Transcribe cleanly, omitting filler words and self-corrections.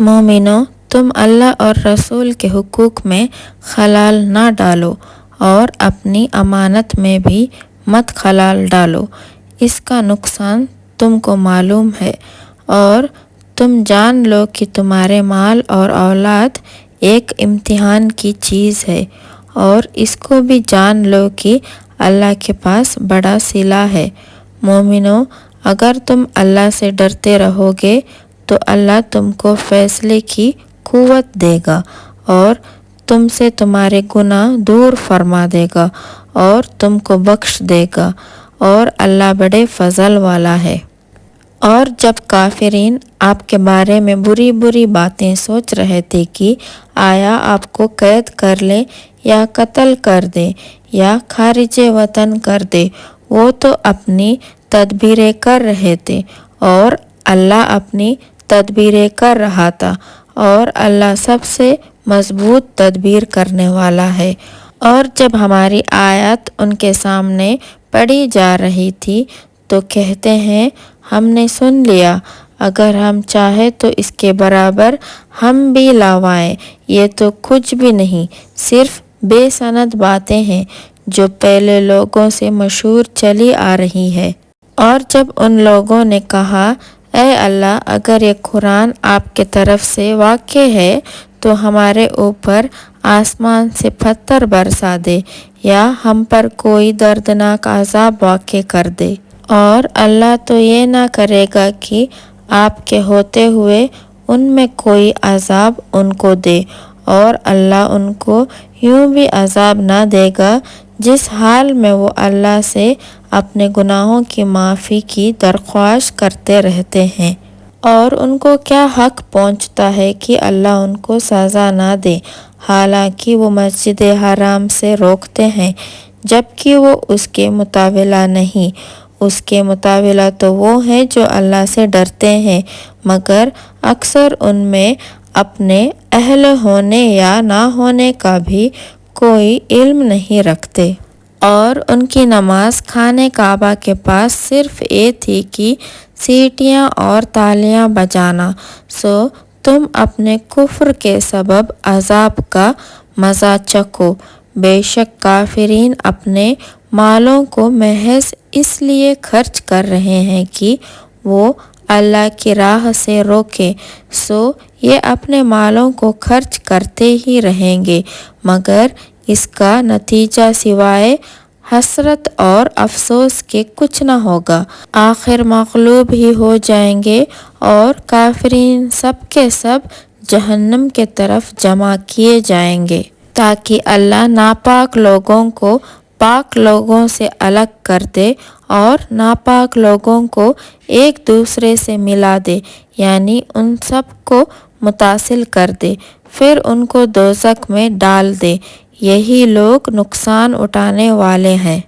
مومنو، تم اللہ اور رسول کے حقوق میں خلل نہ ڈالو اور اپنی امانت میں بھی مت خلل ڈالو۔ اس کا نقصان تم کو معلوم ہے، اور تم جان لو کہ تمہارے مال اور اولاد ایک امتحان کی چیز ہے، اور اس کو بھی جان لو کہ اللہ کے پاس بڑا صلہ ہے۔ مومنو، اگر تم اللہ سے ڈرتے رہو گے تو اللہ تم کو فیصلے کی قوت دے گا اور تم سے تمہارے گناہ دور فرما دے گا اور تم کو بخش دے گا، اور اللہ بڑے فضل والا ہے۔ اور جب کافرین آپ کے بارے میں بری بری باتیں سوچ رہے تھے کہ آیا آپ کو قید کر لے یا قتل کر دے یا خارج وطن کر دے، وہ تو اپنی تدبیریں کر رہے تھے اور اللہ اپنی تدبیریں کر رہا تھا، اور اللہ سب سے مضبوط تدبیر کرنے والا ہے۔ اور جب ہماری آیت ان کے سامنے پڑھی جا رہی تھی تو کہتے ہیں ہم نے سن لیا، اگر ہم چاہیں تو اس کے برابر ہم بھی لاوائیں، یہ تو کچھ بھی نہیں، صرف بے سند باتیں ہیں جو پہلے لوگوں سے مشہور چلی آ رہی ہے۔ اور جب ان لوگوں نے کہا اے اللہ، اگر یہ قرآن آپ کے طرف سے واقع ہے تو ہمارے اوپر آسمان سے پتھر برسا دے یا ہم پر کوئی دردناک عذاب واقع کر دے، اور اللہ تو یہ نہ کرے گا کہ آپ کے ہوتے ہوئے ان میں کوئی عذاب ان کو دے، اور اللہ ان کو یوں بھی عذاب نہ دے گا جس حال میں وہ اللہ سے اپنے گناہوں کی معافی کی درخواست کرتے رہتے ہیں۔ اور ان کو کیا حق پہنچتا ہے کہ اللہ ان کو سزا نہ دے، حالانکہ وہ مسجد حرام سے روکتے ہیں جبکہ وہ اس کے مطالبہ نہیں۔ اس کے مطالبہ تو وہ ہیں جو اللہ سے ڈرتے ہیں، مگر اکثر ان میں اپنے اہل ہونے یا نہ ہونے کا بھی کوئی علم نہیں رکھتے۔ اور ان کی نماز خانہ کعبہ کے پاس صرف یہ تھی کہ سیٹیاں اور تالیاں بجانا، سو تم اپنے کفر کے سبب عذاب کا مزہ چکھو۔ بے شک کافرین اپنے مالوں کو محض اس لیے خرچ کر رہے ہیں کہ وہ اللہ کی راہ سے روکے، سو یہ اپنے مالوں کو خرچ کرتے ہی رہیں گے، مگر اس کا نتیجہ سوائے حسرت اور افسوس کے کچھ نہ ہوگا، آخر مغلوب ہی ہو جائیں گے، اور کافرین سب کے سب جہنم کے طرف جمع کیے جائیں گے، تاکہ اللہ ناپاک لوگوں کو پاک لوگوں سے الگ کر دے اور ناپاک لوگوں کو ایک دوسرے سے ملا دے، یعنی ان سب کو متصل کر دے، پھر ان کو دوزخ میں ڈال دے۔ یہی لوگ نقصان اٹھانے والے ہیں۔